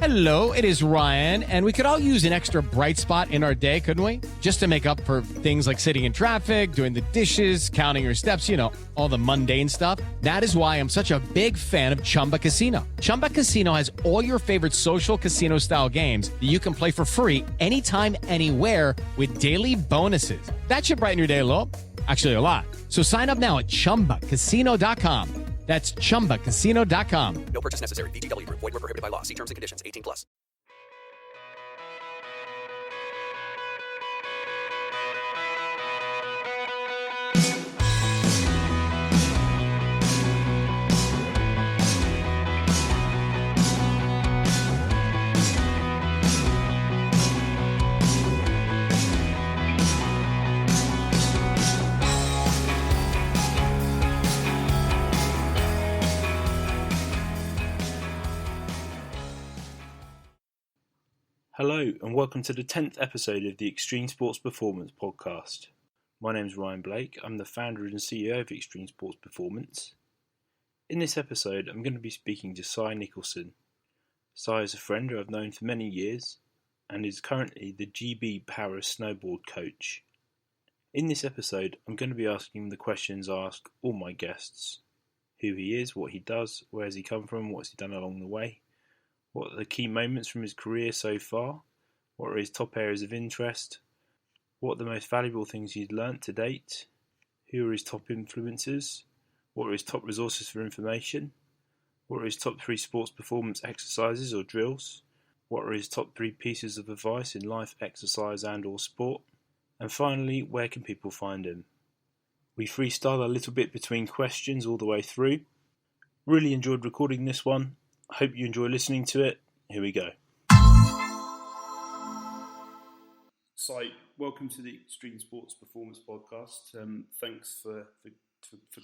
Hello, it is Ryan, and we could all use an extra bright spot in our day, couldn't we? Just to make up for things like sitting in traffic, doing the dishes, counting your steps, all the mundane stuff. That is why I'm such a big fan of Chumba Casino. Chumba Casino has all your favorite social casino-style games that you can play for free anytime, anywhere with daily bonuses. That should brighten your day a little. Actually, a lot. So sign up now at ChumbaCasino.com. That's ChumbaCasino.com. No purchase necessary. VGW Group. Void where prohibited by law. See terms and conditions. 18+. Hello and welcome to the 10th episode of the Extreme Sports Performance podcast. My name is Ryan Blake. I'm the founder and CEO of Extreme Sports Performance. In this episode, I'm going to be speaking to Si Nicholson. Si is a friend who I've known for many years and is currently the GB Para snowboard coach. In this episode, I'm going to be asking him the questions I ask all my guests: who he is, what he does, where has he come from, what has he done along the way. What are the key moments from his career so far? What are his top areas of interest? What are the most valuable things he's learnt to date? Who are his top influences? What are his top resources for information? What are his top 3 sports performance exercises or drills? What are his top 3 pieces of advice in life, exercise and or sport? And finally, where can people find him? We freestyle a little bit between questions all the way through. Really enjoyed recording this one. Hope you enjoy listening to it. Here we go. Si, welcome to the Extreme Sports Performance podcast. Thanks for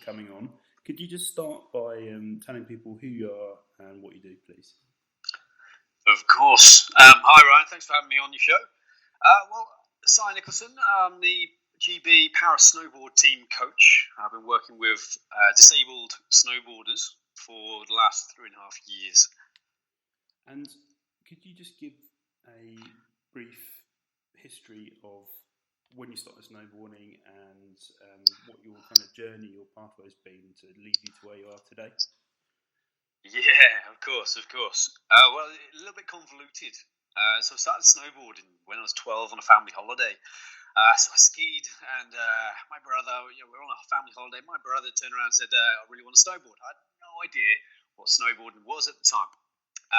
coming on. Could you just start by telling people who you are and what you do, please? Of course. Hi, Ryan. Thanks for having me on your show. Si Nicholson. I'm the GB Para snowboard team coach. I've been working with disabled snowboarders for the last 3.5 years. And could you just give a brief history of when you started snowboarding and what your kind of journey or pathway has been to lead you to where you are today? Yeah, of course. Well, a little bit convoluted. So I started snowboarding when I was 12 on a family holiday. So I skied, and my brother, we were on a family holiday. My brother turned around and said, I really want to snowboard. I had no idea what snowboarding was at the time.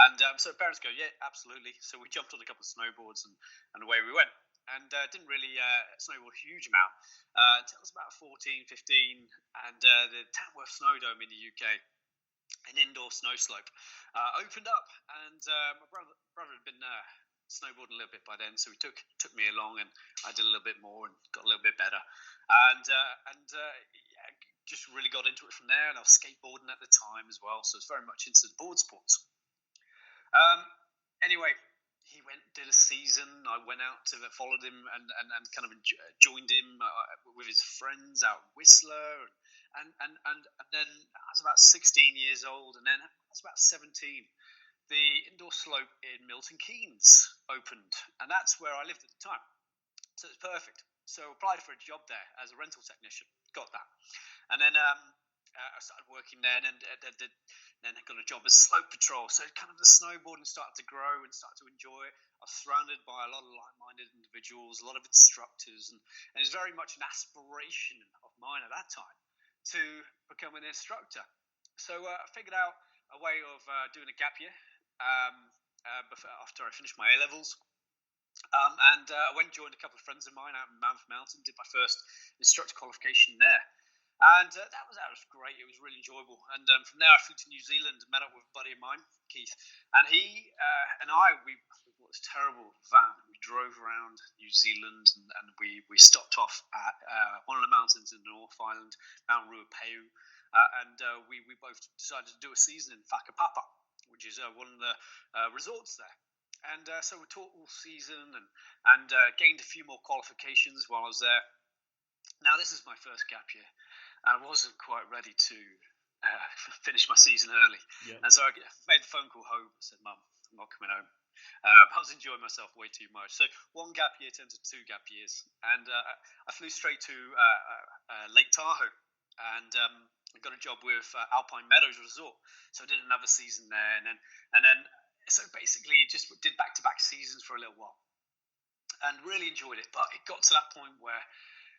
And so parents go, yeah, absolutely. So we jumped on a couple of snowboards and away we went. And didn't really snowboard a huge amount until I was about 14, 15. And the Tamworth Snowdome in the UK, an indoor snow slope, opened up. And my brother had been snowboarding a little bit by then, so he took me along, and I did a little bit more and got a little bit better, and just really got into it from there. And I was skateboarding at the time as well, so it's very much into the board sports. Anyway, he did a season. I went out to followed him and kind of joined him with his friends out in Whistler, and then I was about 16 years old, and then I was about 17. The indoor slope in Milton Keynes opened, and that's where I lived at the time. So it's perfect. So I applied for a job there as a rental technician, got that. And then I started working there, and then I got a job as slope patrol. So kind of the snowboarding started to grow and started to enjoy it. I was surrounded by a lot of like-minded individuals, a lot of instructors, and it was very much an aspiration of mine at that time to become an instructor. So I figured out a way of doing a gap year. After I finished my A-levels, and I went and joined a couple of friends of mine out in Mammoth Mountain, did my first instructor qualification there, and that was great. It was really enjoyable, and from there I flew to New Zealand and met up with a buddy of mine, Keith, and he and I we bought this terrible van. We drove around New Zealand, and we stopped off at one of the mountains in the North Island, Mount Ruapehu, and we both decided to do a season in Whakapapa, which is one of the resorts there. And so we taught all season and gained a few more qualifications while I was there. Now, this is my first gap year. I wasn't quite ready to finish my season early. Yeah. And so I made the phone call home. I said, Mum, I'm not coming home. I was enjoying myself way too much. So one gap year turned to 2 gap years. And I flew straight to Lake Tahoe. And I got a job with Alpine Meadows Resort. So I did another season there. And then so basically just did back-to-back seasons for a little while. And really enjoyed it. But it got to that point where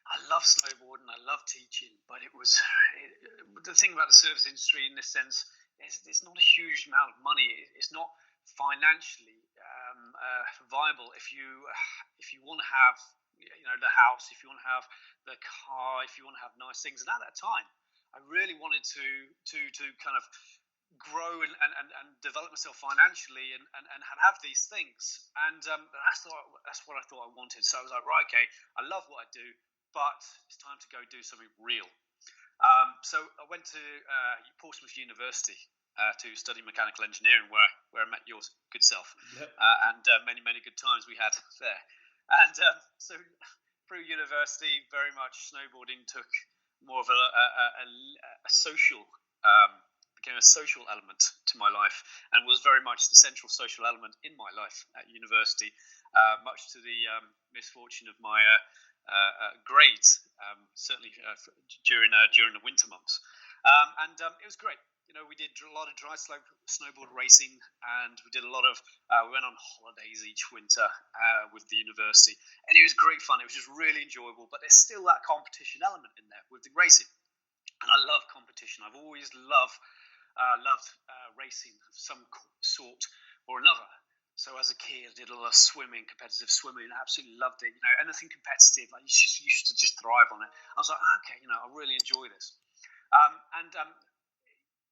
I love snowboarding, I love teaching, but the thing about the service industry in this sense is it's not a huge amount of money. It's not financially viable if you want to have the house, if you want to have the car, if you want to have nice things. And at that time, I really wanted to kind of grow and develop myself financially and have these things. And that's what I thought I wanted. So I was like, right, okay, I love what I do, but it's time to go do something real. So I went to Portsmouth University to study mechanical engineering, where I met your good self. Yep. And many good times we had there. And so through university, very much snowboarding took more of a social became a social element to my life, and was very much the central social element in my life at university, much to the misfortune of my grades, certainly during the winter months. And it was great. We did a lot of dry slope snowboard racing, and we did a lot of, we went on holidays each winter with the university, and it was great fun. It was just really enjoyable, but there's still that competition element in there with the racing. And I love competition. I've always loved racing of some sort or another. So as a kid, I did a lot of swimming, competitive swimming, and I absolutely loved it. Anything competitive, I used to just thrive on it. I was like, okay, I really enjoy this.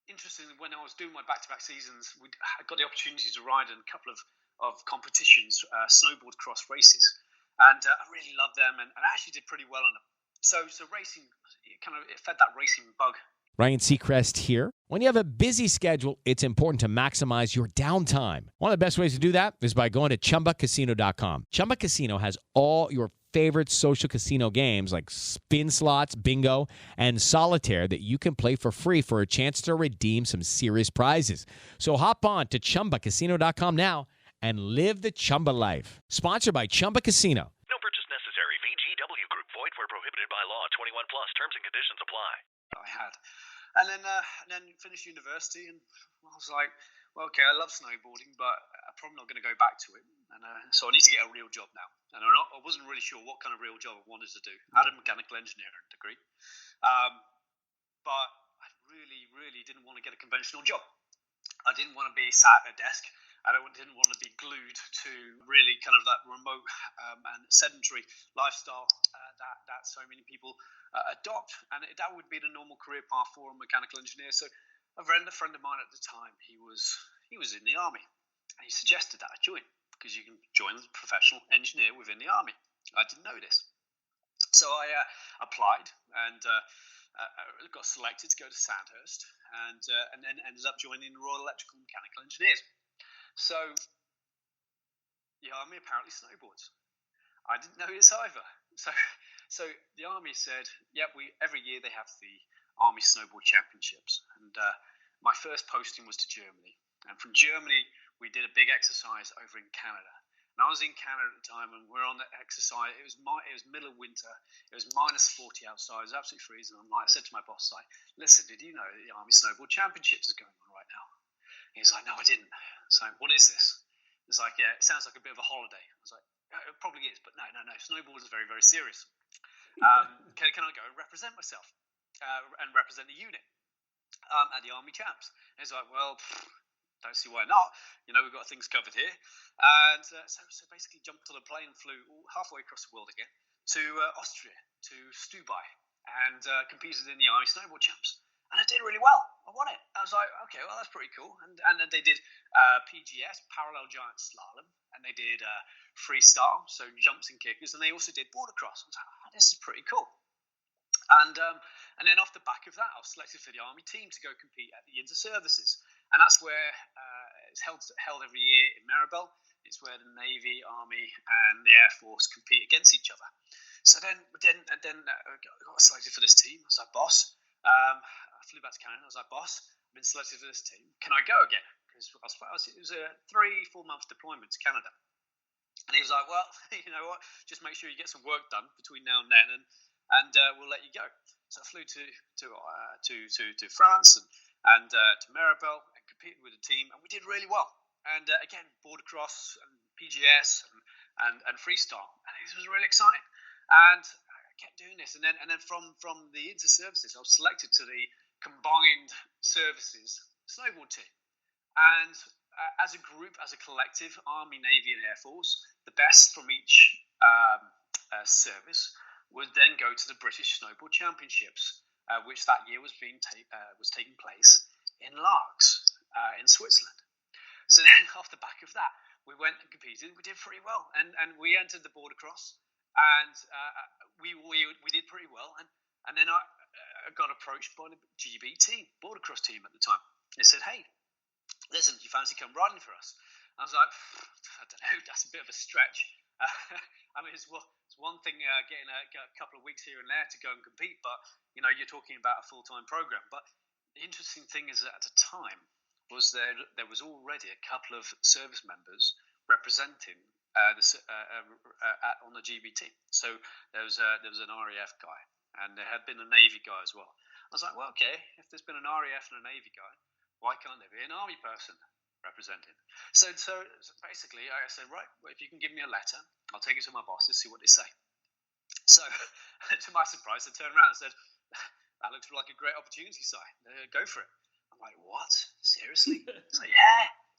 Interestingly, when I was doing my back-to-back seasons, I got the opportunity to ride in a couple of competitions, snowboard cross races, and I really loved them, and I actually did pretty well on them. So racing, it fed that racing bug. Ryan Seacrest here. When you have a busy schedule, it's important to maximize your downtime. One of the best ways to do that is by going to ChumbaCasino.com. Chumba Casino has all your favorite social casino games like spin slots, bingo, and solitaire that you can play for free for a chance to redeem some serious prizes. So hop on to ChumbaCasino.com now and live the Chumba life. Sponsored by Chumba Casino. No purchase necessary. VGW Group. Void where prohibited by law. 21 plus. Terms and conditions apply. I had. And then finished university, and I was like, well, okay, I love snowboarding, but I'm probably not going to go back to it. And so I need to get a real job now. And I wasn't really sure what kind of real job I wanted to do. I had a mechanical engineering degree, but I really, really didn't want to get a conventional job. I didn't want to be sat at a desk. I didn't want to be glued to really kind of that remote and sedentary lifestyle that so many people adopt. And that would be the normal career path for a mechanical engineer. So a friend of mine at the time, he was in the army, and he suggested that I join, because you can join as a professional engineer within the army. I didn't know this. So I applied and got selected to go to Sandhurst, and then ended up joining the Royal Electrical and Mechanical Engineers. So the army apparently snowboards. I didn't know this either. So the army said, every year they have the Army Snowboard Championships. And my first posting was to Germany. And from Germany, we did a big exercise over in Canada. And I was in Canada at the time, and we're on the exercise. It was middle of winter. It was -40 outside. It was absolutely freezing. I said to my boss, listen, did you know that the Army Snowboard Championships are going on right now? And he was like, no, I didn't. So what is this? It's like, yeah, it sounds like a bit of a holiday. I was like, it probably is, but no. Snowboard is very, very serious. Can I go and represent myself and represent the unit at the Army Champs? And he's like, well, don't see why not. We've got things covered here. And so basically jumped on a plane and flew halfway across the world again to Austria, to Stubai, and competed in the Army Snowboard Champs. And I did really well. I won it. I was like, okay, well, that's pretty cool. And then they did PGS, Parallel Giant Slalom, and they did freestyle, so jumps and kickers, and they also did border cross. I was like, oh, this is pretty cool. And then off the back of that, I was selected for the Army team to go compete at the Inter-Services. And that's where it's held every year in Maribel. It's where the Navy, Army, and the Air Force compete against each other. So then I got selected for this team. I was like, boss, I flew back to Canada. I was like, boss, I've been selected for this team. Can I go again? Because it was a 3-4 month deployment to Canada. And he was like, well, you know what? Just make sure you get some work done between now and then, and we'll let you go. So I flew to France and to Maribel and competed with the team, and we did really well. And again, border cross and PGS and freestyle, and it was really exciting. And I kept doing this, and then from the inter-services, I was selected to the combined services snowboard team. And as a group, as a collective, Army, Navy, and Air Force, the best from each service would then go to the British Snowboard Championships, which that year was taking place in Largs in Switzerland. So then, off the back of that, we went and competed. We did pretty well, and we entered the border cross, and we did pretty well. And then I got approached by the GB team, border cross team at the time. They said, "Hey, listen, do you fancy come riding for us?" I was like, I don't know, that's a bit of a stretch. I mean, it's one thing getting a couple of weeks here and there to go and compete, but you know, you're talking about a full-time program. But the interesting thing is that at the time was there was already a couple of service members representing on the GB team. So there was an RAF guy, and there had been a Navy guy as well. I was like, well, okay, if there's been an RAF and a Navy guy, why can't there be an Army person representing? So basically, I said, right, well, if you can give me a letter, I'll take it to my bosses, see what they say. So to my surprise, they turned around and said, that looks like a great opportunity, Si. Go for it. I'm like, what? Seriously? It's like,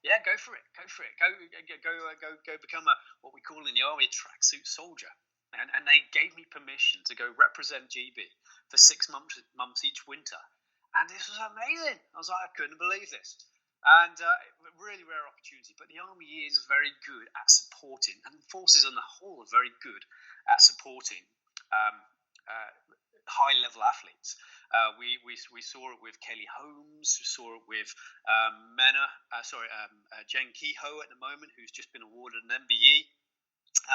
yeah, go for it. Go become what we call in the Army a tracksuit soldier. And they gave me permission to go represent GB for 6 months each winter. And this was amazing. I was like, I couldn't believe this. And really rare opportunity. But the Army is very good at supporting, and the forces on the whole are very good at supporting high-level athletes. We saw it with Kelly Holmes. We saw it with Jen Kehoe at the moment, who's just been awarded an MBE.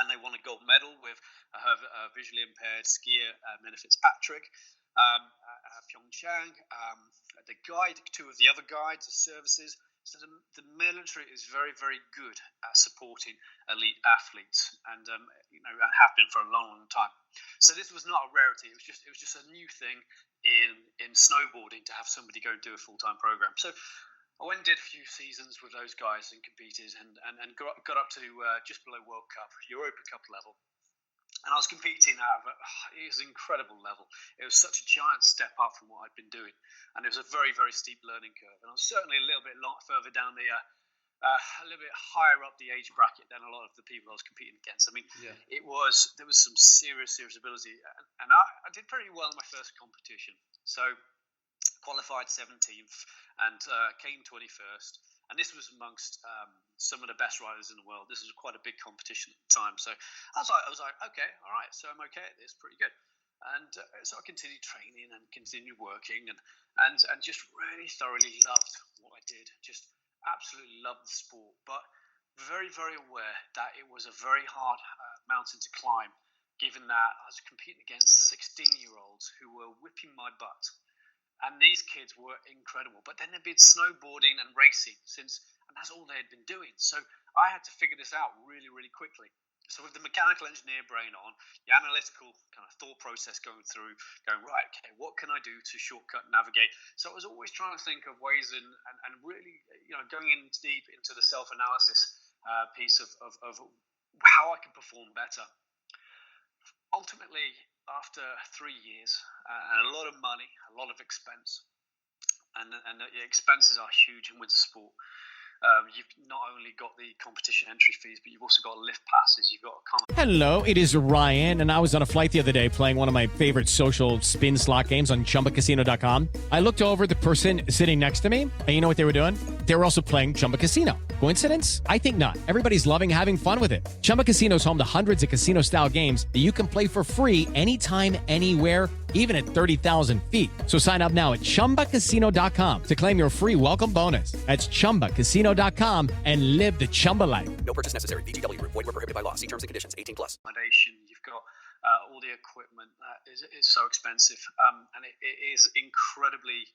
And they won a gold medal with her visually impaired skier, Mena Fitzpatrick. Pyeongchang, the guide, 2 of the other guides, the services. So the military is very, very good at supporting elite athletes, and have been for a long, long time. So this was not a rarity. It was just a new thing in snowboarding to have somebody go and do a full-time program. So I went and did a few seasons with those guys and competed and got up to just below World Cup, Europa Cup level. And I was competing at it was an incredible level. It was such a giant step up from what I'd been doing. And it was a very, very steep learning curve. And I was certainly a little bit further down a little bit higher up the age bracket than a lot of the people I was competing against. I mean, there was some serious ability. And I did pretty well in my first competition. So qualified 17th and came 21st. And this was amongst some of the best riders in the world. This was quite a big competition at the time. So I was like, okay, all right. So I'm okay at this, pretty good. And so I continued training and continued working and just really thoroughly loved what I did. Just absolutely loved the sport, but very, very aware that it was a very hard mountain to climb, given that I was competing against 16-year-olds who were whipping my butt. And these kids were incredible. But then they'd been snowboarding and racing and that's all they had been doing. So I had to figure this out really, really quickly. So with the mechanical engineer brain on, the analytical kind of thought process going, right, okay, what can I do to shortcut navigate? So I was always trying to think of ways and really, going in deep into the self-analysis piece of how I could perform better. Ultimately, after 3 years and a lot of money, a lot of expense, and the expenses are huge in winter sport. You've not only got the competition entry fees, but you've also got lift passes. You've got Hello, it is Ryan, and I was on a flight the other day playing one of my favorite social spin slot games on ChumbaCasino.com. I looked over at the person sitting next to me, and you know what they were doing? They were also playing Chumba Casino. Coincidence? I think not. Everybody's loving having fun with it. Chumba Casino is home to hundreds of casino-style games that you can play for free anytime, anywhere, even at 30,000 feet. So sign up now at ChumbaCasino.com to claim your free welcome bonus. That's ChumbaCasino.com. ChumbaCasino.com and live the Chumba life. No purchase necessary. VGW Group. Void where prohibited by law. See terms and conditions. 18+. Accommodation, you've got all the equipment that is so expensive, and it is incredibly.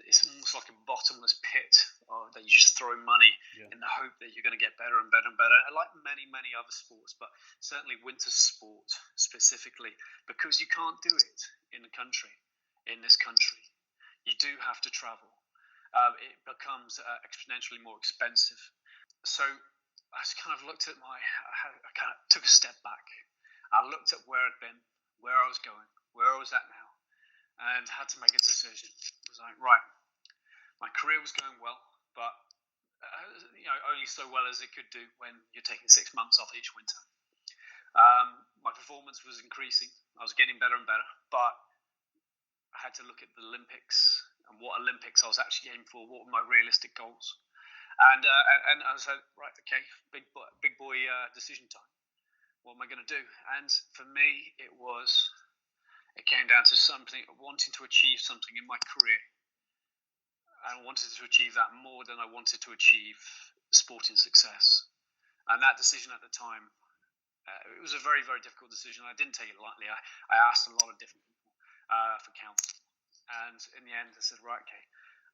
It's almost like a bottomless pit that you just throw money in the hope that you're going to get better and better and better. And like many other sports, but certainly winter sport specifically, because you can't do it in this country. You do have to travel. It becomes exponentially more expensive. So I just kind of looked at I kind of took a step back. I looked at where I'd been, where I was going, where I was at now, and had to make a decision. I was like, right, my career was going well, but only so well as it could do when you're taking 6 months off each winter. My performance was increasing. I was getting better and better, but I had to look at the Olympics and what Olympics I was actually aiming for. What were my realistic goals? And I said, right, okay, big boy decision time. What am I going to do? And for me, it came down to wanting to achieve something in my career. I wanted to achieve that more than I wanted to achieve sporting success. And that decision at the time, it was a very, very difficult decision. I didn't take it lightly. I asked a lot of different people for counsel. And in the end, I said, right, okay,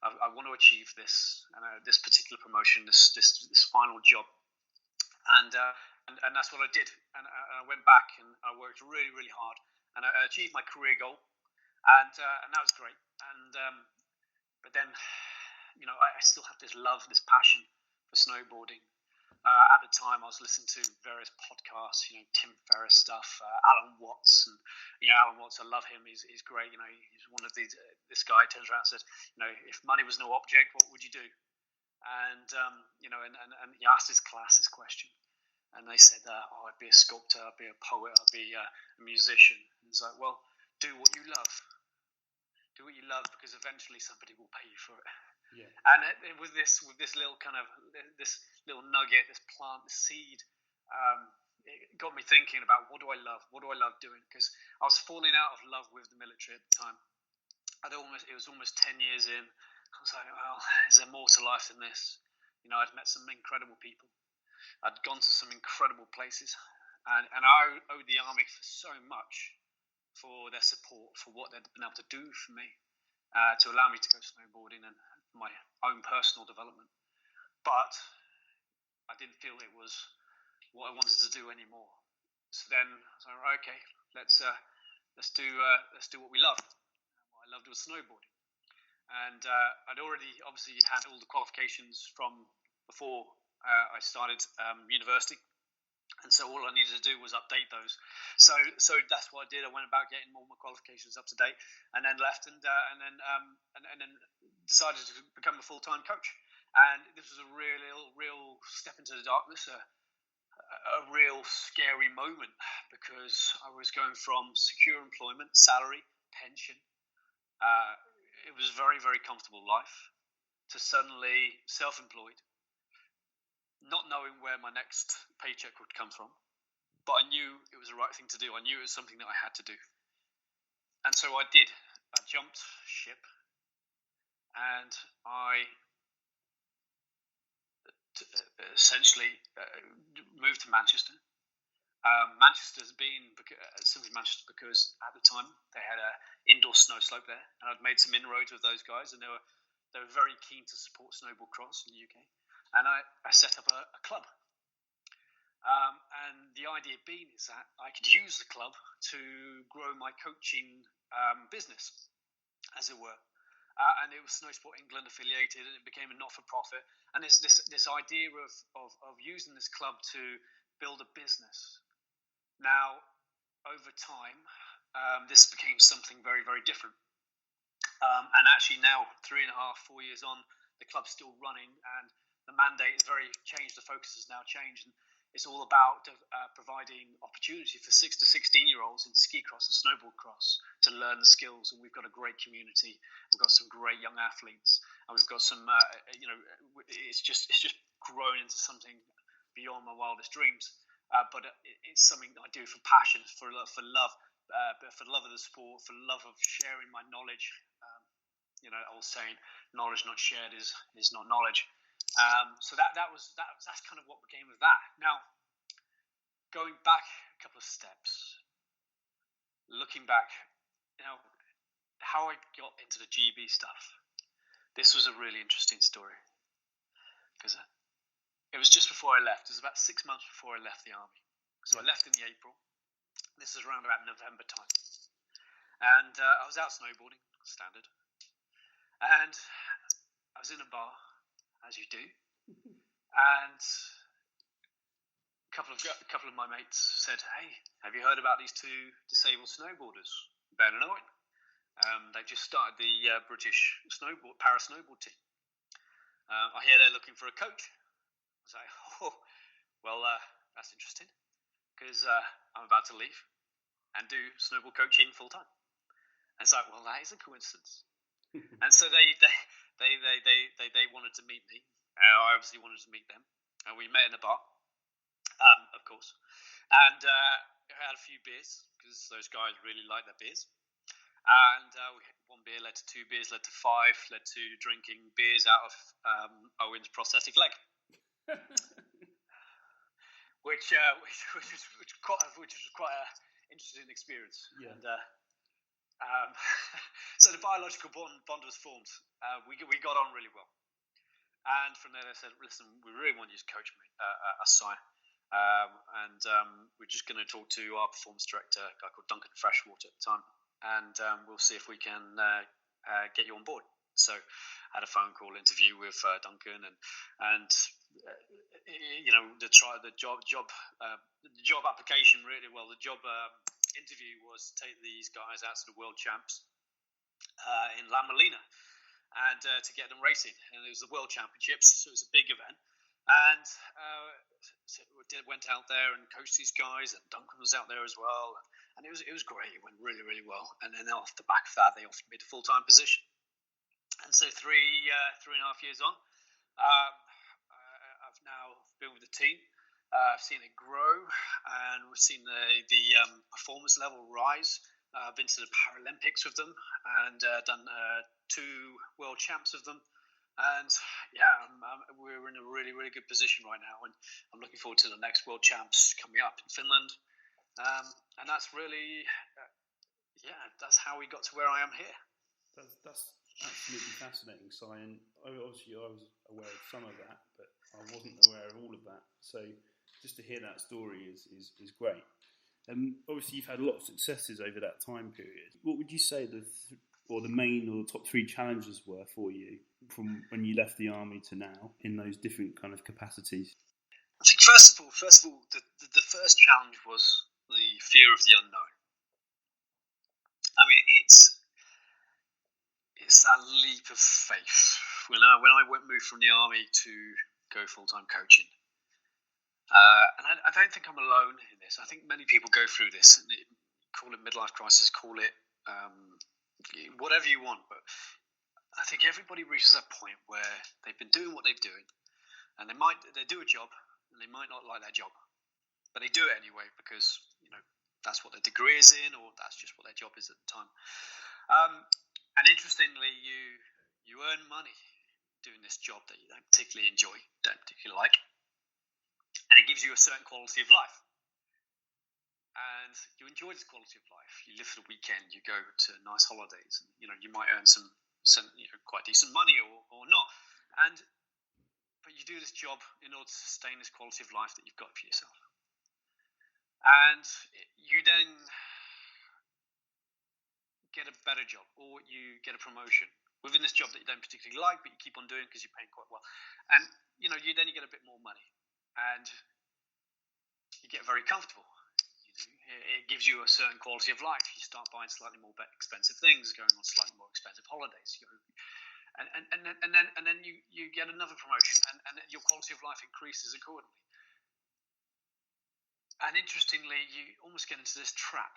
I want to achieve this, this particular promotion, this final job. And that's what I did. And I went back and I worked really, really hard. And I achieved my career goal. And that was great. But then, I still have this love, this passion for snowboarding. At the time, I was listening to various podcasts, Tim Ferriss stuff, Alan Watts, and Alan Watts, I love him. He's great. He's one of these. This guy turns around and says, if money was no object, what would you do? And and he asked his class this question, and they said, I'd be a sculptor, I'd be a poet, I'd be a musician. And it's like, well, do what you love. Do what you love, because eventually somebody will pay you for it. Yeah. And with this little kind of this little nugget, this plant, this seed, it got me thinking about what do I love? What do I love doing? Because I was falling out of love with the military at the time. It was almost 10 years in. I was like, well, is there more to life than this? I'd met some incredible people. I'd gone to some incredible places, and I owed the Army for so much for their support, for what they'd been able to do for me, to allow me to go snowboarding and my own personal development. But I didn't feel it was what I wanted to do anymore. So then I was like, right, okay, let's do what we love. What I loved was snowboarding, and I'd already obviously had all the qualifications from before I started university. And so all I needed to do was update those. So that's what I did. I went about getting all my qualifications up to date, and then left, and then decided to become a full-time coach. And this was a real step into the darkness, a real scary moment, because I was going from secure employment, salary, pension. It was a very, very comfortable life, to suddenly self-employed, not knowing where my next paycheck would come from, but I knew it was the right thing to do. I knew it was something that I had to do. And so I did. I jumped ship, and I essentially moved to Manchester. Manchester's been simply Manchester because at the time they had an indoor snow slope there, and I'd made some inroads with those guys, and they were very keen to support snowboard cross in the UK. And I set up a club. And the idea being is that I could use the club to grow my coaching business, as it were. And it was Snow Sport England affiliated, and it became a not-for-profit. And it's this idea of using this club to build a business. Now, over time, this became something very, very different. And actually now, 3.5, 4 years on, the club's still running, and the mandate is very changed. The focus has now changed, and it's all about providing opportunity for 6 to 16-year-olds in ski cross and snowboard cross to learn the skills. And we've got a great community. We've got some great young athletes, and we've got some. It's just grown into something beyond my wildest dreams. But it's something that I do for passion, for love, but for the love of the sport, for the love of sharing my knowledge. old saying, knowledge not shared is not knowledge. So that's kind of what became of that. Now, going back a couple of steps, looking back, how I got into the GB stuff. This was a really interesting story because it was just before I left. It was about 6 months before I left the army. So I left in the April. This is around about November time. And I was out snowboarding, standard. And I was in a bar, as you do. And a couple of my mates said, "Hey, have you heard about these two disabled snowboarders, Ben and Owen? They've just started the British para snowboard team. I hear they're looking for a coach." I was like, "Oh, well, that's interesting because I'm about to leave and do snowboard coaching full time." And it's like, well, that is a coincidence. And so they wanted to meet me. I obviously wanted to meet them, and we met in a bar, of course, and I had a few beers because those guys really like their beers. And one beer led to 2 beers, led to 5, led to drinking beers out of Owen's prosthetic leg, which was quite an interesting experience. Yeah. And so the biological bond was formed. We got on really well, and from there they said, "Listen, we really want you to coach me, Si, and we're just going to talk to our performance director, a guy called Duncan Freshwater at the time. And we'll see if we can get you on board." So I had a phone call interview with Duncan, and the job application really well. The job interview was to take these guys out to the world champs in La Molina and to get them racing. And it was the World Championships, so it was a big event. And so went out there and coached these guys, and Duncan was out there as well. And it was great. It went really, really well. And then off the back of that, they offered me the full-time position. And so 3.5 years on, I've now been with the team. I've seen it grow, and we've seen the performance level rise. I've been to the Paralympics with them and done 2 world champs with them. And we're in a really, really good position right now. And I'm looking forward to the next world champs coming up in Finland. And that's really, that's how we got to where I am here. That's absolutely fascinating, Si. And obviously I was aware of some of that, but I wasn't aware of all of that. So just to hear that story is great. Obviously you've had a lot of successes over that time period. What would you say the main or the top 3 challenges were for you from when you left the army to now in those different kind of capacities? I think first of all, the first challenge was the fear of the unknown. I mean, it's that leap of faith. When I moved from the army to go full-time coaching, and I don't think I'm alone in this. I think many people go through this, and call it midlife crisis, call it whatever you want, but I think everybody reaches that point where they've been doing what they're doing, and they do a job, and they might not like that job, but they do it anyway because that's what their degree is in, or that's just what their job is at the time. And interestingly, you earn money doing this job that you don't particularly enjoy, don't particularly like, and it gives you a certain quality of life. And you enjoy this quality of life. You live for the weekend. You go to nice holidays. And, you might earn some quite decent money or not. But you do this job in order to sustain this quality of life that you've got for yourself. And you then get a better job, or you get a promotion within this job that you don't particularly like, but you keep on doing because you're paying quite well. And you get a bit more money, and you get very comfortable. It gives you a certain quality of life. You start buying slightly more expensive things, going on slightly more expensive holidays. And then you get another promotion, and your quality of life increases accordingly. And interestingly, you almost get into this trap.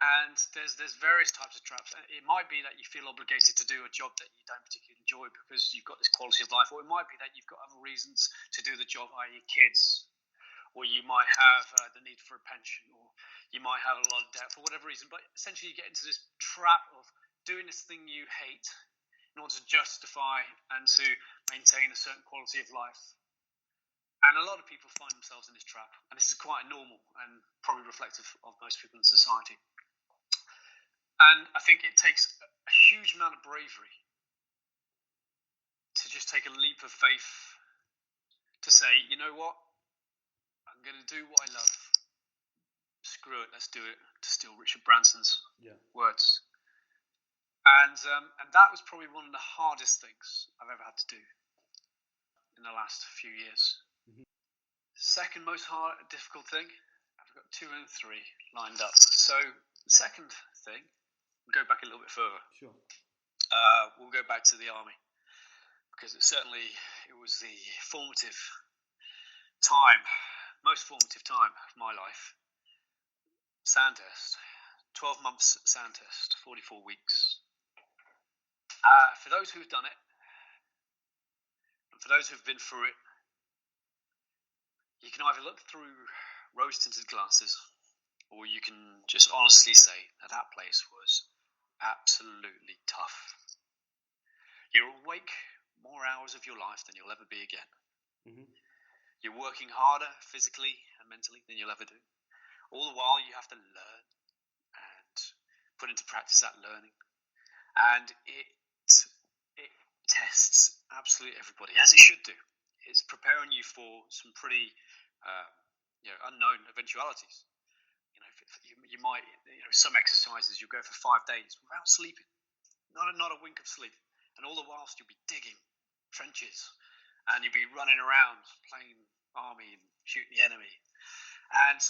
And there's various types of traps. It might be that you feel obligated to do a job that you don't particularly enjoy because you've got this quality of life, or it might be that you've got other reasons to do the job, i.e. kids, or you might have the need for a pension, or you might have a lot of debt for whatever reason. But essentially you get into this trap of doing this thing you hate in order to justify and to maintain a certain quality of life. And a lot of people find themselves in this trap, and this is quite normal and probably reflective of most people in society. And I think it takes a huge amount of bravery to just take a leap of faith to say, you know what, I'm going to do what I love. Screw it, let's do it, to steal Richard Branson's words. And that was probably one of the hardest things I've ever had to do in the last few years. Mm-hmm. Second most difficult thing, I've got 2 and 3 lined up. So the second thing, we'll go back a little bit further. Sure. We'll go back to the army, because it was the formative time, most formative time of my life. Sandhurst, 12 months at Sandhurst, 44 weeks. For those who've done it, and for those who've been through it, you can either look through rose-tinted glasses, or you can just honestly say that place was absolutely tough. You're awake more hours of your life than you'll ever be again. Mm-hmm. You're working harder physically and mentally than you'll ever do. All the while, you have to learn and put into practice that learning. And it tests absolutely everybody, as it should do. It's preparing you for some pretty unknown eventualities. You might, some exercises you'll go for 5 days without sleeping, not a wink of sleep. And all the whilst you'll be digging trenches and you'll be running around playing army and shooting the enemy. And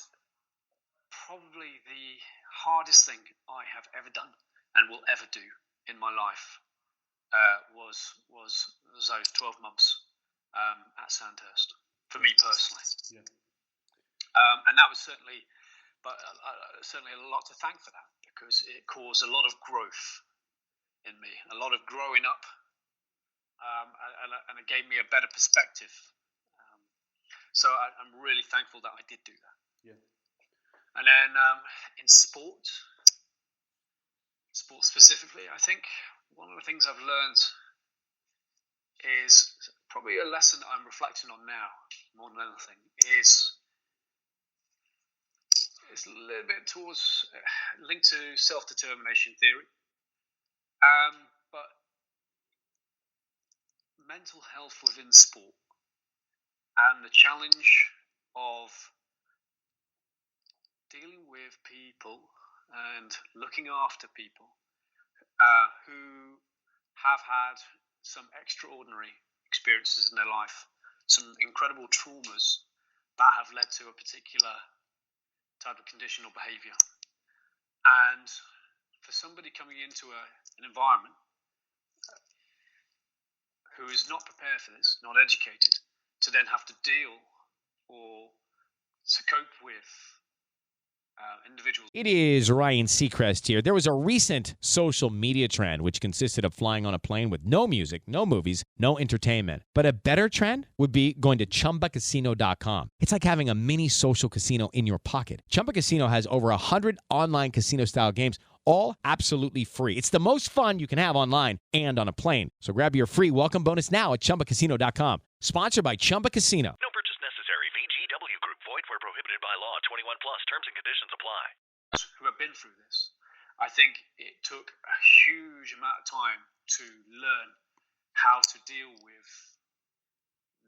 probably the hardest thing I have ever done and will ever do in my life was those 12 months at Sandhurst, for me personally. Yeah. And that was certainly a lot to thank for that, because it caused a lot of growth in me, a lot of growing up, and it gave me a better perspective. So I'm really thankful that I did do that. Yeah. And then in sport specifically, I think one of the things I've learned is probably a lesson that I'm reflecting on now more than anything is a little bit towards linked to self-determination theory, but mental health within sport and the challenge of dealing with people and looking after people who have had some extraordinary experiences in their life, some incredible traumas that have led to a particular type of condition or behaviour. And for somebody coming into an environment who is not prepared for this, not educated, to then have to deal or to cope with individuals. It is Ryan Seacrest here. There was a recent social media trend which consisted of flying on a plane with no music, no movies, no entertainment. But a better trend would be going to ChumbaCasino.com. It's like having a mini social casino in your pocket. Chumba Casino has over 100 online casino-style games, all absolutely free. It's the most fun you can have online and on a plane. So grab your free welcome bonus now at ChumbaCasino.com. Sponsored by Chumba Casino. No purchase necessary. VGW Group. Void where prohibited by law. 21 plus. Terms and conditions apply. Who have been through this, I think it took a huge amount of time to learn how to deal with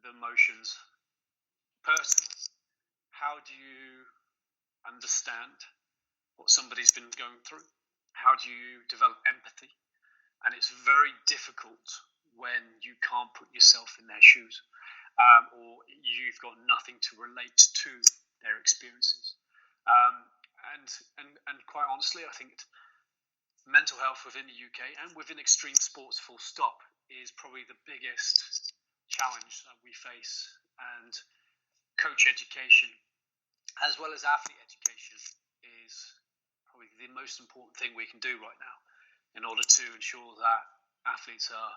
the emotions personally. How do you understand what somebody's been going through? How do you develop empathy? And it's very difficult when you can't put yourself in their shoes, or you've got nothing to relate to their experiences. And quite honestly, I think mental health within the UK and within extreme sports full stop is probably the biggest challenge that we face. And coach education, as well as athlete education, is probably the most important thing we can do right now in order to ensure that athletes are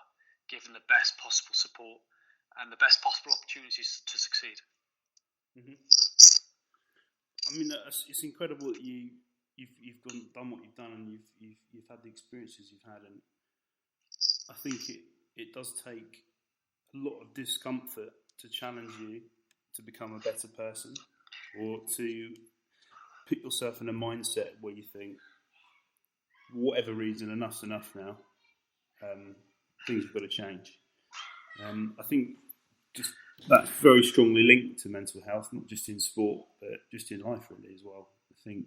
given the best possible support and the best possible opportunities to succeed. Mm-hmm. I mean, it's incredible that you you've done what you've done, and you've had the experiences you've had, and I think it does take a lot of discomfort to challenge you to become a better person, or to put yourself in a mindset where you think, whatever reason, enough's enough now. Things have got to change. I think just that's very strongly linked to mental health, not just in sport, but just in life really as well. I think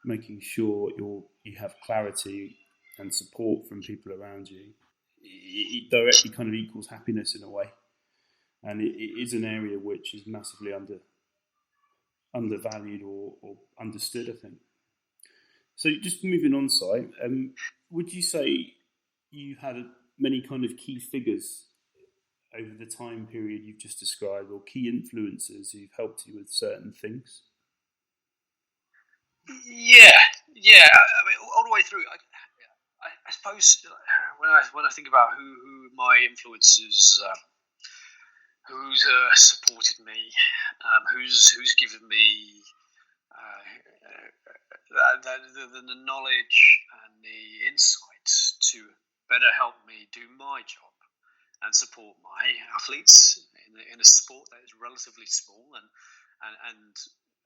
making sure you have clarity and support from people around you, it directly kind of equals happiness in a way. And it is an area which is massively undervalued or understood, I think. So just moving on, Si, would you say you had many kind of key figures over the time period you've just described, or key influencers who've helped you with certain things? Yeah. I mean, all the way through. I suppose when I think about who my influences, who's supported me, who's given me the knowledge and the insights to better help me do my job and support my athletes in a sport that is relatively small and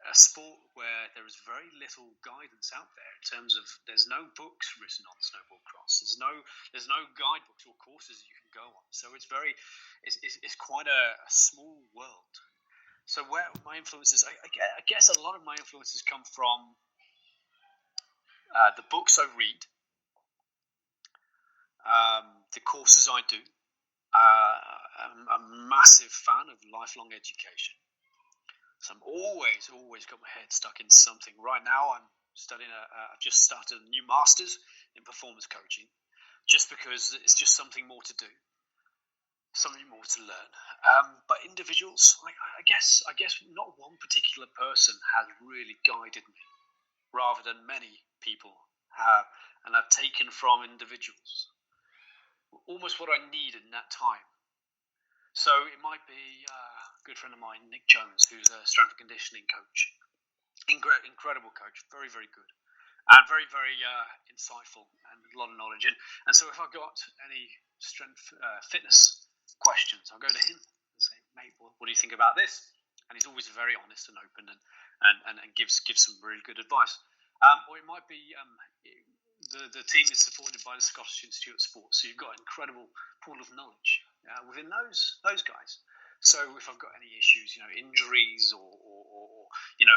a sport where there is very little guidance out there in terms of there's no books written on snowboard cross. There's no guidebooks or courses you can go on. So it's quite a small world. So where my influences, I guess a lot of my influences come from the books I read, the courses I do. I'm a massive fan of lifelong education. So I'm always got my head stuck in something. Right now, I'm studying. I've just started a new master's in performance coaching, just because it's just something more to do, something more to learn. But individuals, I guess not one particular person has really guided me, rather than many people have, and I've taken from individuals almost what I need in that time. So it might be a good friend of mine, Nick Jones, who's a strength and conditioning coach. Incredible coach, very, very good. And very, very insightful and a lot of knowledge. And so if I've got any strength fitness questions, I'll go to him and say, mate, what do you think about this? And he's always very honest and open and gives some really good advice. Or it might be the team is supported by the Scottish Institute of Sport. So you've got an incredible pool of knowledge within those guys. So if I've got any issues, injuries or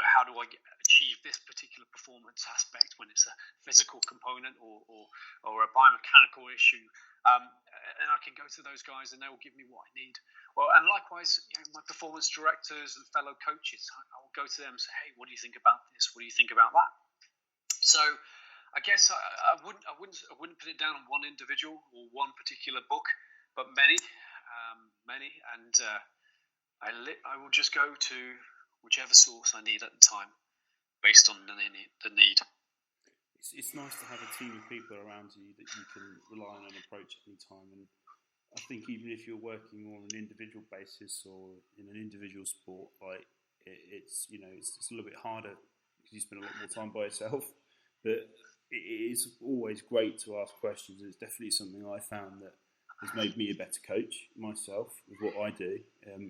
how do I achieve this particular performance aspect when it's a physical component or a biomechanical issue, and I can go to those guys and they will give me what I need. Well, and likewise, my performance directors and fellow coaches, I will go to them and say, hey, what do you think about this? What do you think about that? So I guess I wouldn't put it down on one individual or one particular book, but many, and I will just go to whichever source I need at the time, based on the need. It's nice to have a team of people around you that you can rely on and approach at any time. And I think even if you're working on an individual basis or in an individual sport, it's a little bit harder because you spend a lot more time by yourself. But it is always great to ask questions. It's definitely something I found that has made me a better coach myself with what I do.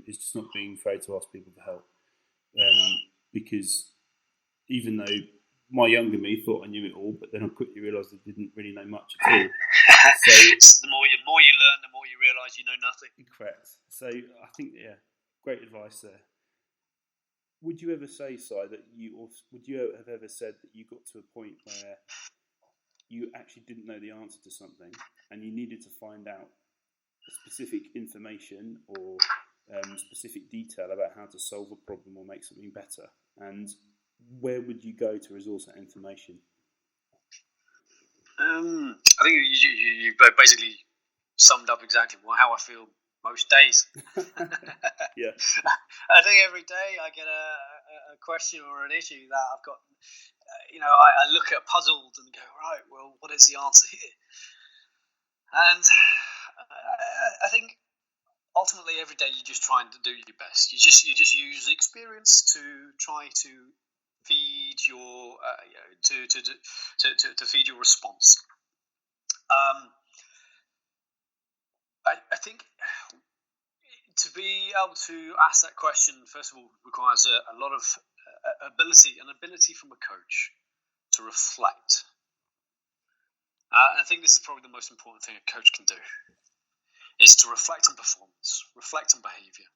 Is just not being afraid to ask people for help. Because even though my younger me thought I knew it all, but then I quickly realised I didn't really know much at all. So the more you learn, the more you realise you know nothing. Correct. So I think, great advice there. Would you ever say, Si, would you have ever said that you got to a point where you actually didn't know the answer to something and you needed to find out specific information or specific detail about how to solve a problem or make something better? And where would you go to resource that information? I think you basically summed up exactly how I feel most days. Yeah. I think every day I get a question or an issue that I've got, I look at puzzled and go, right, well, what is the answer here? And I think ultimately every day you're just trying to do your best. You just use experience to try to feed your to feed your response. I think to be able to ask that question, first of all, requires a lot of ability from a coach to reflect. And I think this is probably the most important thing a coach can do, is to reflect on performance, reflect on behaviour,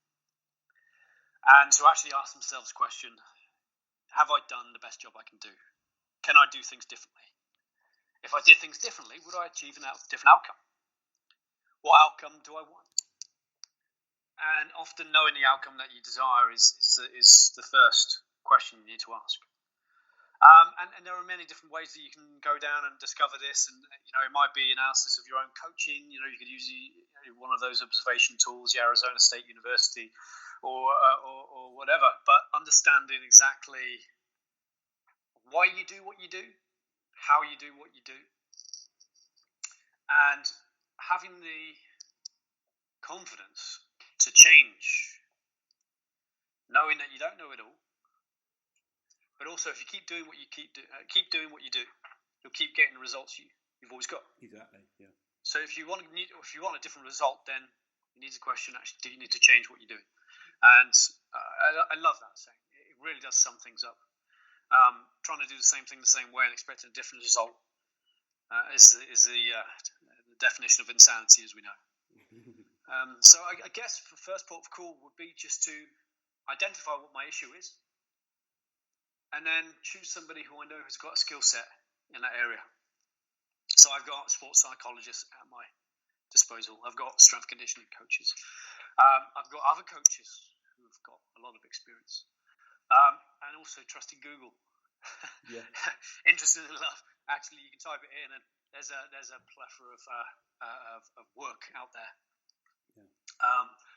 and to actually ask themselves the question, have I done the best job I can do? Can I do things differently? If I did things differently, would I achieve a different outcome? What outcome do I want? And often knowing the outcome that you desire is the first question you need to ask. And there are many different ways that you can go down and discover this. And it might be analysis of your own coaching. You could use one of those observation tools, the Arizona State University, or whatever. But understanding exactly why you do what you do, how you do what you do, and having the confidence to change, knowing that you don't know it all, but also if you keep doing what you keep doing what you do, you'll keep getting the results you've always got. Exactly. Yeah. So if you want a different result, then you need to question, actually, do you need to change what you're doing? And I love that saying. It really does sum things up. Trying to do the same thing the same way and expecting a different result is the definition of insanity, as we know. So I guess the first port of call would be just to identify what my issue is, and then choose somebody who I know has got a skill set in that area. So I've got sports psychologists at my disposal. I've got strength conditioning coaches. I've got other coaches who've got a lot of experience, and also trusting Google. Yeah. Interesting enough, actually, you can type it in, and there's a plethora of work out there. Yeah.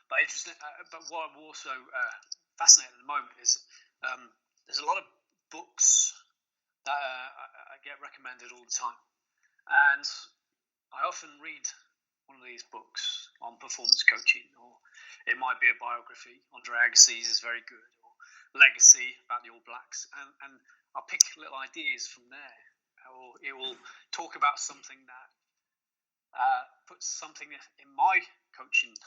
But interesting. But what I'm also fascinated at the moment is there's a lot of books that I get recommended all the time, and I often read one of these books on performance coaching, or it might be a biography. Andre Agassi's is very good, or Legacy about the All Blacks, and I'll pick little ideas from there, or it will talk about something that puts something in my coaching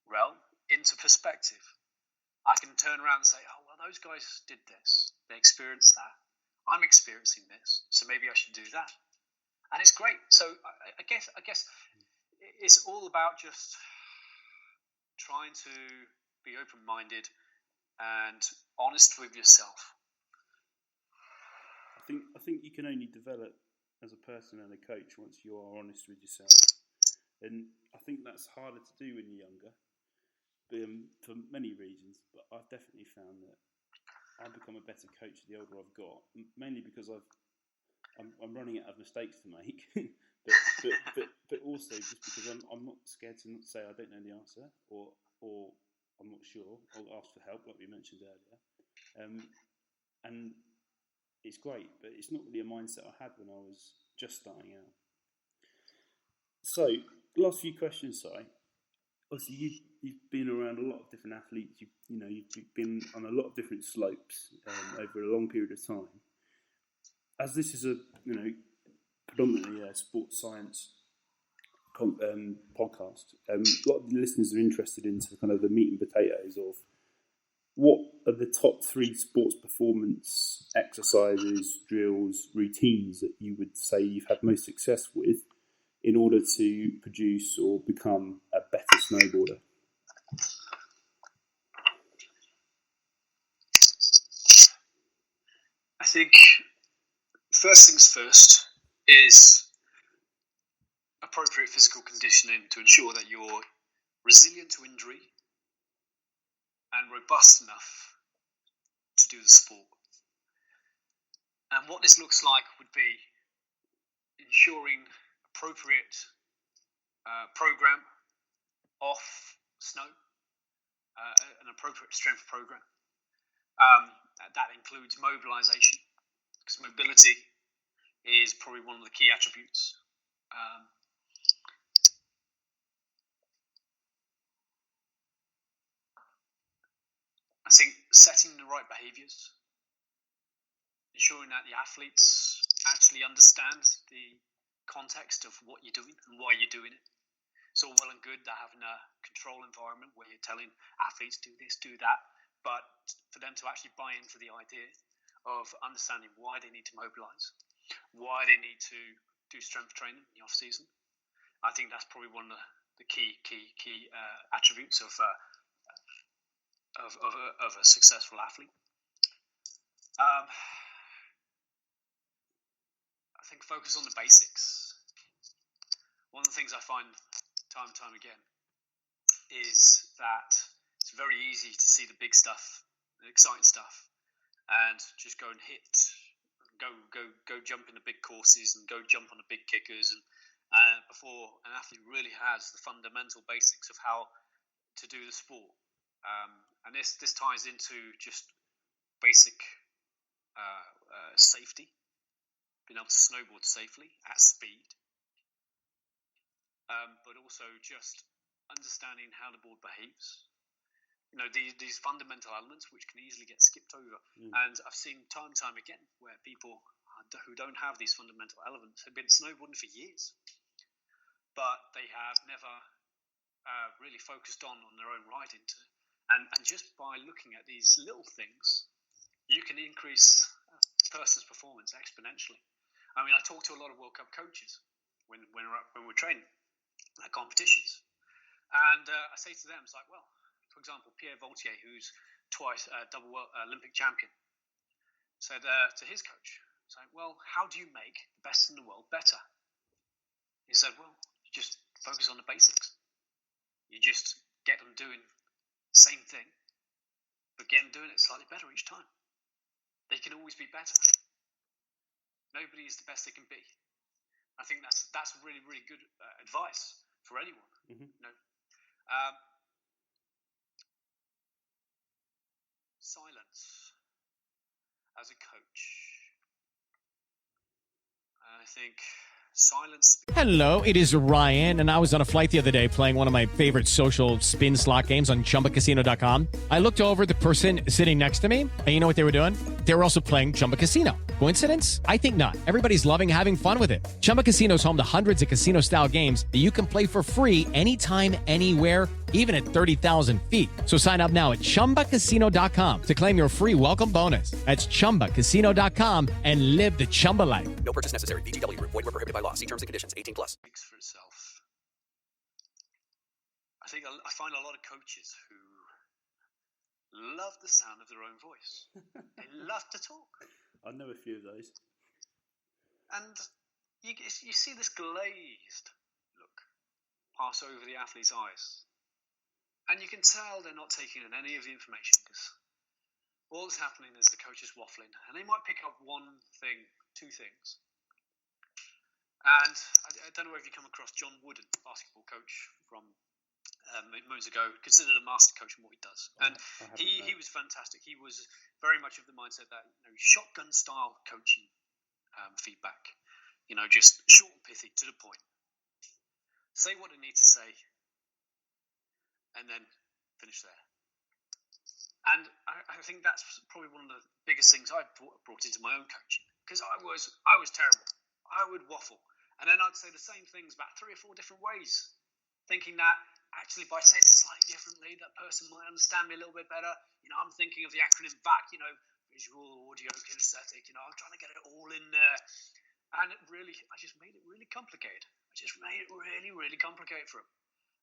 realm into perspective. I can turn around and say, oh, well, those guys did this. They experienced that. I'm experiencing this, so maybe I should do that. And it's great. So I guess it's all about just trying to be open-minded and honest with yourself. I think you can only develop as a person and a coach once you are honest with yourself. And I think that's harder to do when you're younger, for many reasons. But I've definitely found that I've become a better coach the older I've got, mainly because I'm running out of mistakes to make, but also just because I'm not scared to not say I don't know the answer, or I'm not sure. I'll ask for help, like we mentioned earlier, and it's great. But it's not really a mindset I had when I was just starting out. So, last few questions, Si. Obviously, you've been around a lot of different athletes. You've been on a lot of different slopes over a long period of time. As this is a predominantly a sports science podcast, a lot of the listeners are interested into kind of the meat and potatoes of what are the top 3 sports performance exercises, drills, routines that you would say you've had most success with in order to produce or become a better snowboarder? I think first things first is appropriate physical conditioning to ensure that you're resilient to injury and robust enough to do the sport. And what this looks like would be ensuring appropriate program off snow, an appropriate strength program. That includes mobilization, because mobility is probably one of the key attributes. I think setting the right behaviors, ensuring that the athletes actually understand the context of what you're doing and why you're doing it. It's all well and good that having a control environment where you're telling athletes do this, do that, but for them to actually buy into the idea of understanding why they need to mobilize, why they need to do strength training in the off season, I think that's probably one of the key attributes of a successful athlete. I think focus on the basics. One of the things I find time and time again is that it's very easy to see the big stuff, the exciting stuff, and just go and hit, go jump in the big courses and go jump on the big kickers, and before an athlete really has the fundamental basics of how to do the sport. And this ties into just basic safety, being able to snowboard safely at speed, but also just understanding how the board behaves. These fundamental elements which can easily get skipped over. And I've seen time and time again where people who don't have these fundamental elements have been snowboarding for years, but they have never really focused on their own riding. And just by looking at these little things, you can increase a person's performance exponentially. I mean, I talk to a lot of World Cup coaches when we're training at competitions, and I say to them, it's like, well, for example, Pierre Vautier, who's twice double Olympic champion, said to his coach, it's like, well, how do you make the best in the world better? He said, well, you just focus on the basics. You just get them doing the same thing, but get them doing it slightly better each time. They can always be better. Nobody is the best they can be. I think that's really, really good advice for anyone. Silence as a coach. I think silence. Hello, it is Ryan, and I was on a flight the other day playing one of my favorite social spin slot games on ChumbaCasino.com. I looked over at the person sitting next to me, and you know what they were doing? They were also playing Chumba Casino. Coincidence? I think not. Everybody's loving having fun with it. Chumba Casino is home to hundreds of casino-style games that you can play for free anytime, anywhere, even at 30,000 feet. So sign up now at ChumbaCasino.com to claim your free welcome bonus. That's ChumbaCasino.com and live the Chumba life. No purchase necessary. VGW Group. Void where prohibited by law. See terms and conditions. 18+. Speaks for itself. I think I find a lot of coaches who love the sound of their own voice. They love to talk. I know a few of those. And you see this glazed look pass over the athlete's eyes. And you can tell they're not taking in any of the information, because all that's happening is the coach is waffling, and they might pick up one thing, two things. And I don't know if you come across John Wooden, basketball coach from moons ago, considered a master coach in what he does. And he was fantastic. He was very much of the mindset that shotgun style coaching feedback, just short and pithy, to the point. Say what they need to say, and then finish there. And I think that's probably one of the biggest things I've brought into my own coaching, because I was terrible. I would waffle, and then I'd say the same things about 3 or 4 different ways, thinking that actually by saying it slightly differently, that person might understand me a little bit better. I'm thinking of the acronym VAC, visual, audio, kinesthetic. I'm trying to get it all in there, and I just made it really complicated. I just made it really, really complicated for them.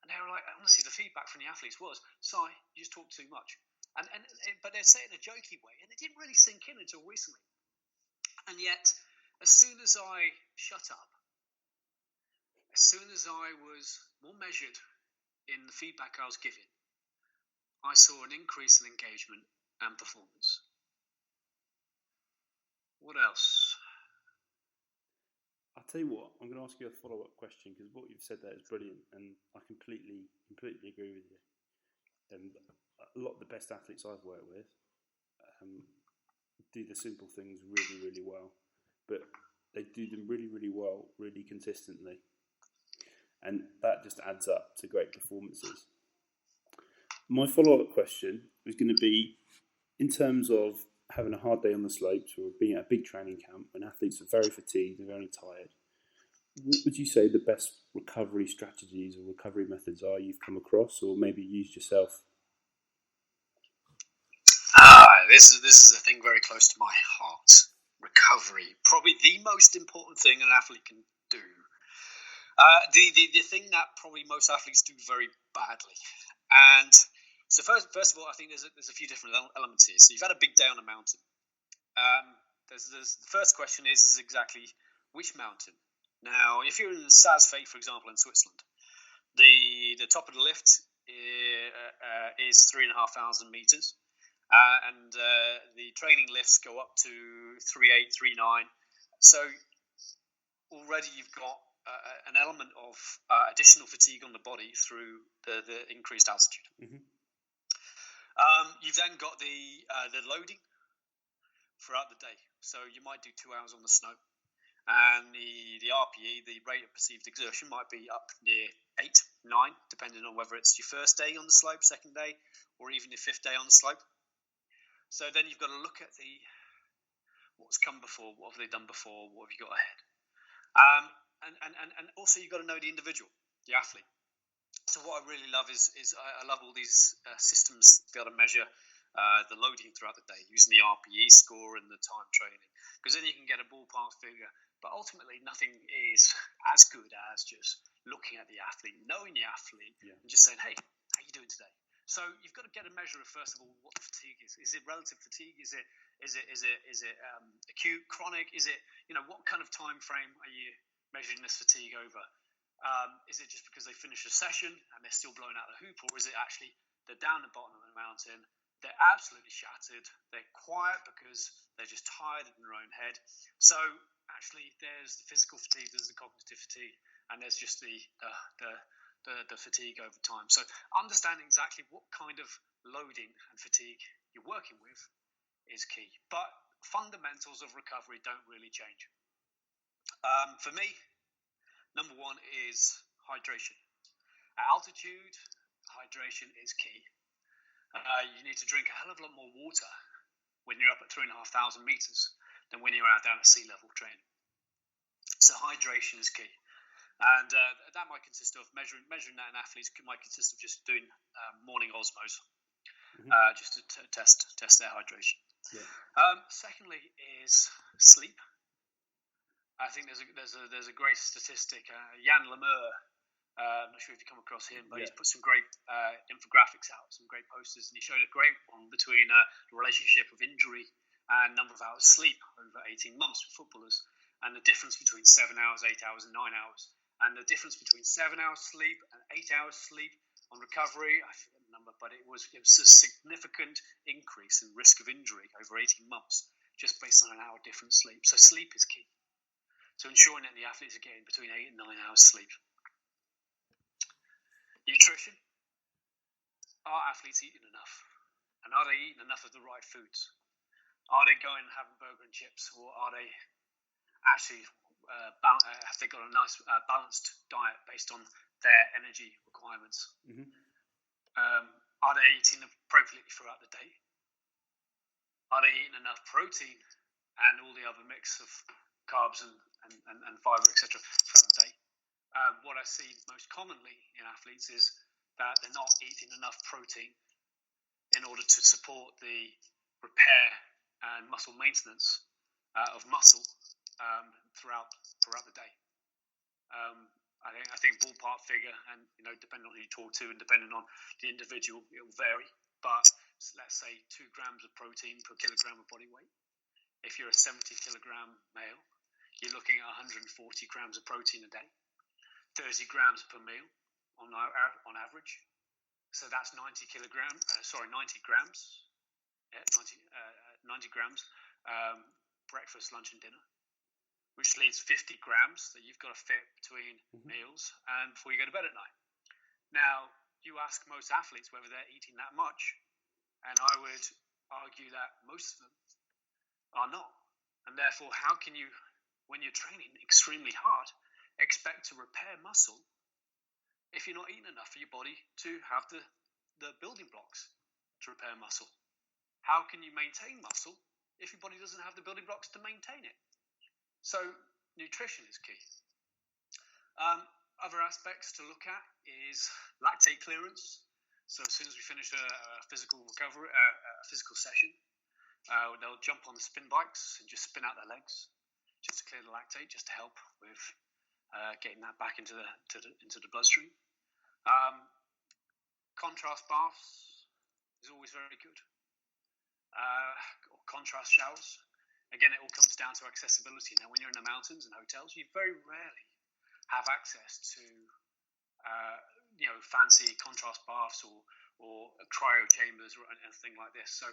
And they were like, honestly, the feedback from the athletes was, Si, you just talk too much. But they'd say it in a jokey way, and it didn't really sink in until recently. And yet, as soon as I shut up, as soon as I was more measured in the feedback I was giving, I saw an increase in engagement and performance. What else? I'll tell you what, I'm going to ask you a follow-up question, because what you've said there is brilliant, and I completely agree with you. A lot of the best athletes I've worked with do the simple things really, really well, but they do them really, really well, really consistently, and that just adds up to great performances. My follow-up question is going to be, in terms of having a hard day on the slopes or being at a big training camp when athletes are very fatigued and very tired, what would you say the best recovery strategies or recovery methods are you've come across or maybe used yourself? This is a thing very close to my heart. Recovery, probably the most important thing an athlete can do. The thing that probably most athletes do very badly. And so first of all, I think there's a few different elements here. So you've had a big day on a mountain. The first question is exactly which mountain. Now, if you're in the Saas-Fee, for example, in Switzerland, the top of the lift is 3,500 meters, and the training lifts go up to 3,800, 3,900. So already you've got an element of additional fatigue on the body through the increased altitude. Mm-hmm. You've then got the loading throughout the day. So you might do 2 hours on the snow, and the RPE, the rate of perceived exertion, might be up near 8, 9, depending on whether it's your first day on the slope, second day, or even your fifth day on the slope. So then you've got to look at what's come before, what have they done before, what have you got ahead. And also you've got to know the individual, the athlete. So what I really love is I love all these systems to be able to measure the loading throughout the day using the RPE score and the time training, because then you can get a ballpark figure. But ultimately, nothing is as good as just looking at the athlete, knowing the athlete, and just saying, "Hey, how you doing today?" So you've got to get a measure of, first of all, what the fatigue is. Is it relative fatigue? Is it acute, chronic? Is it, what kind of time frame are you measuring this fatigue over? Is it just because they finished a session and they're still blowing out the hoop, or is it actually they're down the bottom of the mountain, they're absolutely shattered, they're quiet because they're just tired in their own head? So actually, there's the physical fatigue, there's the cognitive fatigue, and there's just the fatigue over time. So understanding exactly what kind of loading and fatigue you're working with is key. But fundamentals of recovery don't really change. For me, number one is hydration. At altitude, hydration is key. You need to drink a hell of a lot more water when you're up at 3,500 meters than when you're down at sea level training. So hydration is key. And that might consist of measuring that in athletes might consist of just doing morning osmos, just to test their hydration. Yeah. Secondly is sleep. I think there's a great statistic. Jan Lemeur, I'm not sure if you come across him, but he's put some great infographics out, some great posters, and he showed a great one between the relationship of injury and number of hours sleep over 18 months for footballers, and the difference between 7 hours, 8 hours, and 9 hours. And the difference between 7 hours sleep and 8 hours sleep on recovery, I forget the number, but it was a significant increase in risk of injury over 18 months just based on an hour different sleep. So sleep is key. So ensuring that the athletes are getting between 8 and 9 hours sleep. Nutrition. Are athletes eating enough? And are they eating enough of the right foods? Are they going and having burger and chips, or are they actually have they got a nice balanced diet based on their energy requirements? Mm-hmm. Are they eating appropriately throughout the day? Are they eating enough protein and all the other mix of carbs and fiber, etc. throughout the day? What I see most commonly in athletes is that they're not eating enough protein in order to support the repair and muscle maintenance of muscle throughout the day. I think ballpark figure, and depending on who you talk to and depending on the individual, it will vary. But let's say 2 grams of protein per kilogram of body weight. If you're a 70 kilogram male, you're looking at 140 grams of protein a day, 30 grams per meal on average. So that's 90 grams. Yeah, 90 grams breakfast, lunch, and dinner, which leaves 50 grams that you've got to fit between meals and before you go to bed at night. Now, you ask most athletes whether they're eating that much, and I would argue that most of them are not. And therefore, how can you, when you're training extremely hard, expect to repair muscle if you're not eating enough for your body to have the building blocks to repair muscle? How can you maintain muscle if your body doesn't have the building blocks to maintain it. So nutrition is key. Other aspects to look at is lactate clearance. So as soon as we finish a physical recovery, a physical session, they'll jump on the spin bikes and just spin out their legs, just to clear the lactate, just to help with getting that back into the bloodstream. Contrast baths is always very good. Or contrast showers. Again, it all comes down to accessibility. Now, when you're in the mountains and hotels, you very rarely have access to fancy contrast baths or cryo chambers or anything like this. So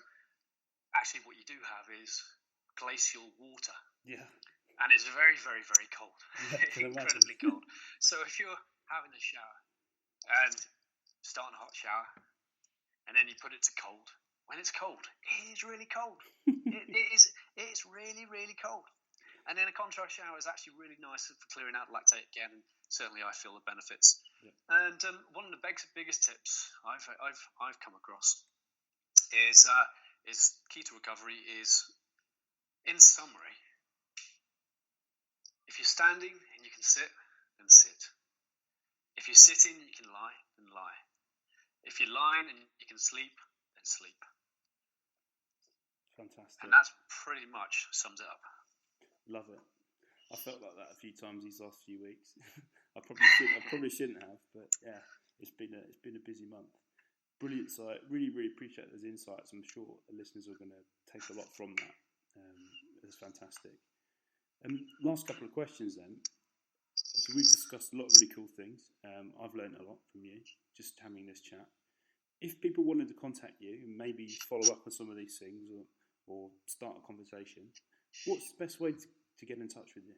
actually what you do have is glacial water. Yeah. And it's very, very, very cold. Yeah, incredibly cold. So if you're having a shower and starting a hot shower and then you put it to cold, when it's cold, it is really cold. it is really, really cold. And then a contrast shower is actually really nice for clearing out lactate again. And certainly, I feel the benefits. Yeah. And one of the biggest tips I've come across is key to recovery is, in summary, if you're standing and you can sit, then sit. If you're sitting, you can lie, then lie. If you're lying and you can sleep, then sleep. Fantastic. And that's pretty much sums it up. Love it. I felt like that a few times these last few weeks. I probably shouldn't have, but yeah, it's been a busy month. Brilliant site. Really, really appreciate those insights. I'm sure the listeners are going to take a lot from that. It's fantastic. Last couple of questions then. So we've discussed a lot of really cool things. I've learned a lot from you just having this chat. If people wanted to contact you and maybe follow up on some of these things or start a conversation, what's the best way to get in touch with you?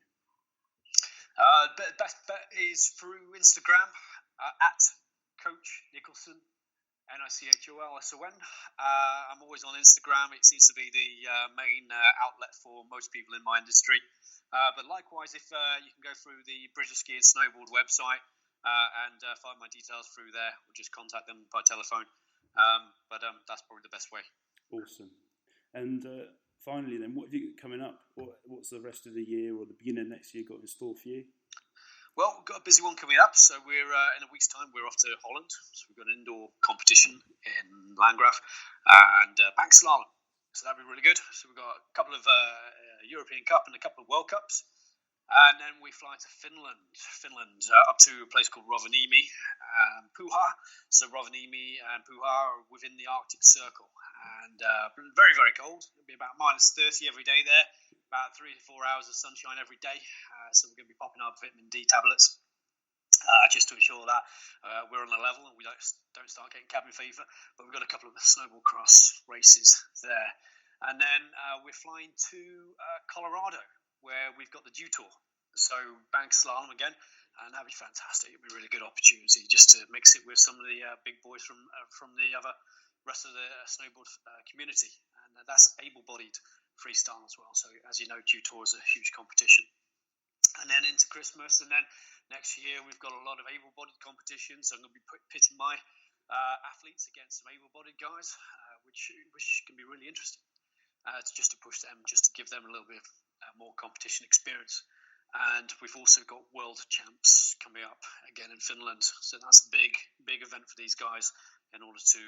Best bet is through Instagram at Coach Nicholson, Nichholson. I'm always on Instagram. It seems to be the main outlet for most people in my industry. But likewise, if you can go through the British Ski and Snowboard website and find my details through there, or just contact them by telephone. But that's probably the best way. Awesome. And finally, then, what have you got coming up? What's the rest of the year or the beginning of next year got in store for you? Well, we've got a busy one coming up. So we're in a week's time, we're off to Holland. So we've got an indoor competition in Landgraf and bank slalom. So that'll be really good. So we've got a couple of European Cup and a couple of World Cups. And then we fly to Finland, up to a place called Rovaniemi and Puha. So Rovaniemi and Puha are within the Arctic Circle. And very, very cold. It'll be about -30 every day there. About 3 to 4 hours of sunshine every day. So we're going to be popping our vitamin D tablets just to ensure that we're on the level and we don't start getting cabin fever. But we've got a couple of snowboard cross races there. And then we're flying to Colorado, where we've got the Dew Tour. So bank slalom again, and that'd be fantastic. It'd be a really good opportunity just to mix it with some of the big boys from the other rest of the snowboard community. And that's able-bodied freestyle as well. So as you know, Dew Tour is a huge competition. And then into Christmas, and then next year we've got a lot of able-bodied competitions. So I'm going to be pitting my athletes against some able-bodied guys, which can be really interesting. Just to push them, just to give them a little bit more competition experience. And we've also got World Champs coming up again in Finland. So that's a big event for these guys in order to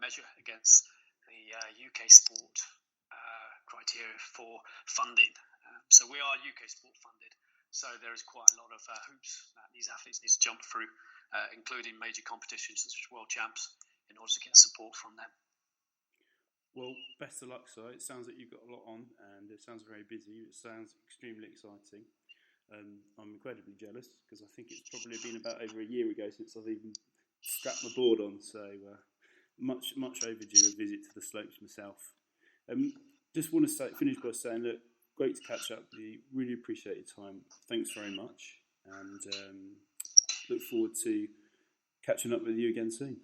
measure against the UK sport criteria for funding. So we are UK sport funded. So there is quite a lot of hoops that these athletes need to jump through, including major competitions such as World Champs, in order to get support from them. Well, best of luck, sir. It sounds like you've got a lot on, and it sounds very busy. It sounds extremely exciting. I'm incredibly jealous because I think it's probably been about over a year ago since I've even strapped my board on. So much overdue a visit to the slopes myself. Just want to finish by saying, look, great to catch up with you. Really appreciate your time. Thanks very much, and look forward to catching up with you again soon.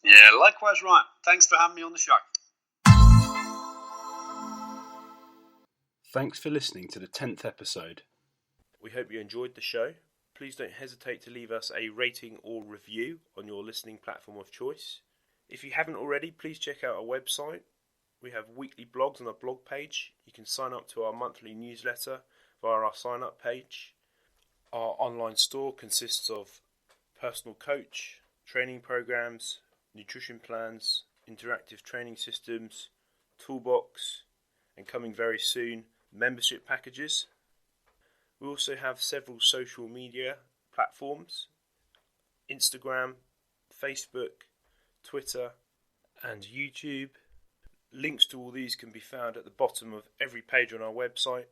Yeah, likewise, Ryan. Thanks for having me on the show. Thanks for listening to the 10th episode. We hope you enjoyed the show. Please don't hesitate to leave us a rating or review on your listening platform of choice. If you haven't already, please check out our website, We have weekly blogs on our blog page. You can sign up to our monthly newsletter via our sign up page. Our online store consists of personal coach, training programs, nutrition plans, interactive training systems, toolbox, and coming very soon, membership packages. We also have several social media platforms: Instagram, Facebook, Twitter, and YouTube. Links to all these can be found at the bottom of every page on our website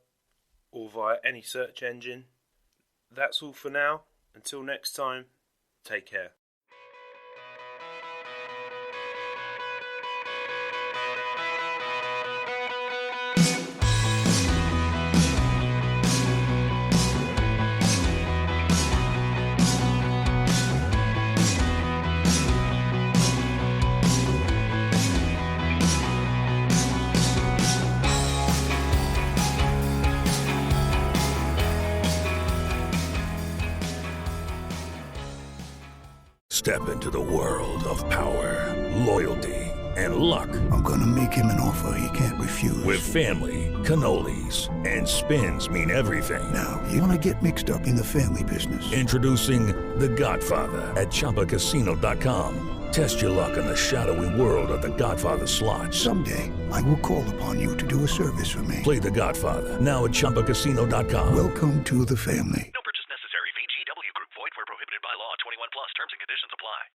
or via any search engine. That's all for now. Until next time, take care. Step into the world of power, loyalty, and luck. I'm gonna make him an offer he can't refuse. With family, cannolis, and spins mean everything. Now, you wanna get mixed up in the family business. Introducing The Godfather at ChumbaCasino.com. Test your luck in the shadowy world of The Godfather slot. Someday, I will call upon you to do a service for me. Play The Godfather now at ChumbaCasino.com. Welcome to the family. No purchase necessary. VGW Group. Void where prohibited by law. 21 plus. Terms and conditions apply.